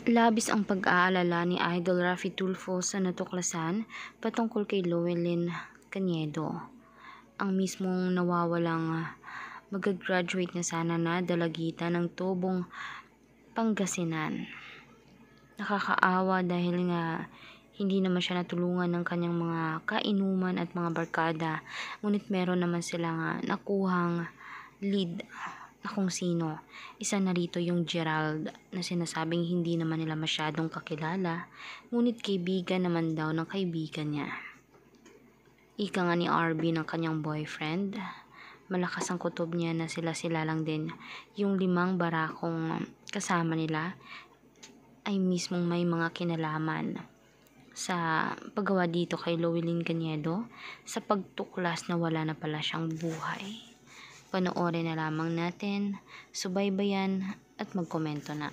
Labis ang pag-aalala ni Idol Raffy Tulfo sa natuklasan patungkol kay Llewellyn Caniedo, ang mismong nawawalang mag-graduate na sana na dalagitan ng Tubong Pangasinan. Nakakaawa dahil nga hindi naman siya natulungan ng kanyang mga kainuman at mga barkada, ngunit meron naman silang nakuhang lead na kung sino. Isa na rito yung Gerald na sinasabing hindi naman nila masyadong kakilala, ngunit kaibigan naman daw ng kaibigan niya. Ika nga ni RB ng kanyang boyfriend, malakas ang kutob niya na sila lang din yung 5 barakong kasama nila ay mismong may mga kinalaman sa paggawa dito kay Llewellyn Caniedo sa pagtuklas na wala na pala siyang buhay. Panoorin na lamang natin, subaybayan at magkomento na.